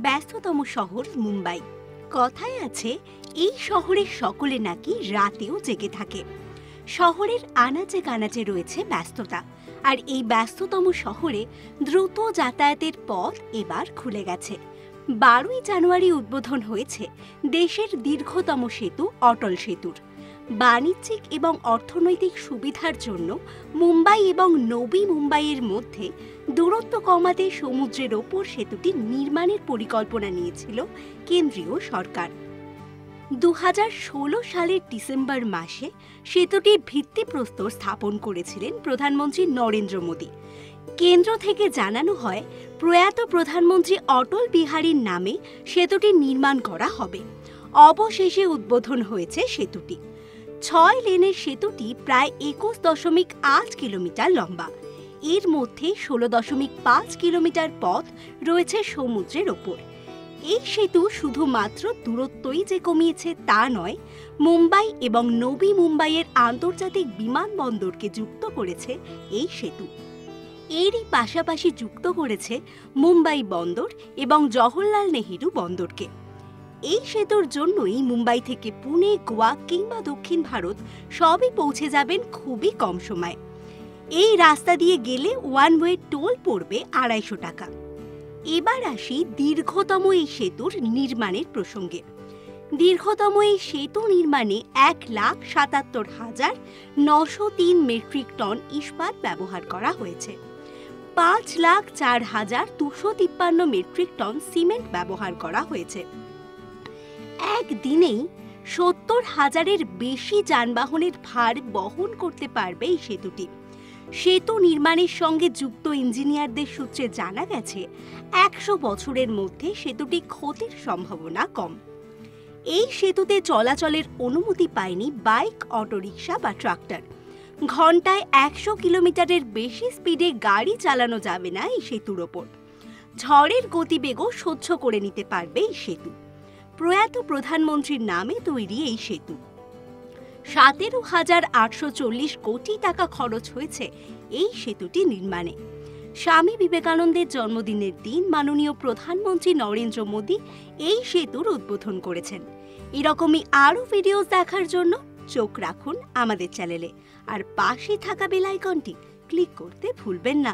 ব্যস্ততম শহর মুম্বাই। কথায় আছে এই শহরের সকলে নাকি রাতেও জেগে থাকে। শহরের আনাচে কানাচে রয়েছে ব্যস্ততা, আর এই ব্যস্ততম শহরে দ্রুত যাতায়াতের পথ এবার খুলে গেছে। 12ই জানুয়ারি উদ্বোধন হয়েছে দেশের দীর্ঘতম সেতু অটল সেতুর। বাণিজ্যিক এবং অর্থনৈতিক সুবিধার জন্য মুম্বাই এবং নবী মুম্বাইয়ের মধ্যে দূরত্ব কমাতে সমুদ্রের ওপর সেতুটি নির্মাণের পরিকল্পনা নিয়েছিল কেন্দ্রীয় সরকার। 2016 সালের ডিসেম্বর মাসে সেতুটির ভিত্তিপ্রস্তর স্থাপন করেছিলেন প্রধানমন্ত্রী নরেন্দ্র মোদী। কেন্দ্র থেকে জানানো হয়, প্রয়াত প্রধানমন্ত্রী অটল বিহারীর নামে সেতুটি নির্মাণ করা হবে। অবশেষে উদ্বোধন হয়েছে সেতুটি। 6 লেনের সেতুটি প্রায় 21.8 কিলোমিটার লম্বা। এর মধ্যে 16.5 কিলোমিটার পথ রয়েছে সমুদ্রের ওপর। এই সেতু শুধুমাত্র দূরত্বই যে কমিয়েছে তা নয়, মুম্বাই এবং নবী মুম্বাইয়ের আন্তর্জাতিক বিমানবন্দরকে যুক্ত করেছে এই সেতু। এরই পাশাপাশি যুক্ত করেছে মুম্বাই বন্দর এবং জওহরলাল নেহেরু বন্দরকে। এই সেতুর জন্যই মুম্বাই থেকে পুনে, গোয়া কিংবা দক্ষিণ ভারত সবই পৌঁছে যাবেন খুবই কম সময়। এই রাস্তা দিয়ে গেলে ওয়ান ওয়ে টোল পড়বে 250 টাকা। এবার আসি দীর্ঘতম এই সেতুর নির্মাণের প্রসঙ্গে। দীর্ঘতম এই সেতু নির্মাণে 1,77,903 মেট্রিক টন ইস্পাত ব্যবহার করা হয়েছে। 5,04,253 মেট্রিক টন সিমেন্ট ব্যবহার করা হয়েছে। একদিনেই 70,000-এর বেশি যানবাহনের ভার বহন করতে পারবে এই সেতুটি। সেতু নির্মাণের সঙ্গে যুক্ত ইঞ্জিনিয়ারদের সূত্রে জানা গেছে 100 বছরের মধ্যে সেতুটি ক্ষতির সম্ভাবনা কম। এই সেতুতে চলাচলের অনুমতি পায়নি বাইক, অটোরিকশা বা ট্রাক্টর। ঘন্টায় 100 কিলোমিটারের বেশি স্পিডে গাড়ি চালানো যাবে না এই সেতুর ওপর। ঝড়ের গতিবেগও সহ্য করে নিতে পারবে এই সেতু। প্রয়াত প্রধানমন্ত্রীর নামে তৈরি এই সেতু। 17,840 কোটি টাকা খরচ হয়েছে এই সেতুটি নির্মাণে। স্বামী বিবেকানন্দের জন্মদিনের দিন মাননীয় প্রধানমন্ত্রী নরেন্দ্র মোদী এই সেতুর উদ্বোধন করেছেন। এরকমই আরও ভিডিও দেখার জন্য চোখ রাখুন আমাদের চ্যানেলে, আর পাশে থাকা বেল আইকনটি ক্লিক করতে ভুলবেন না।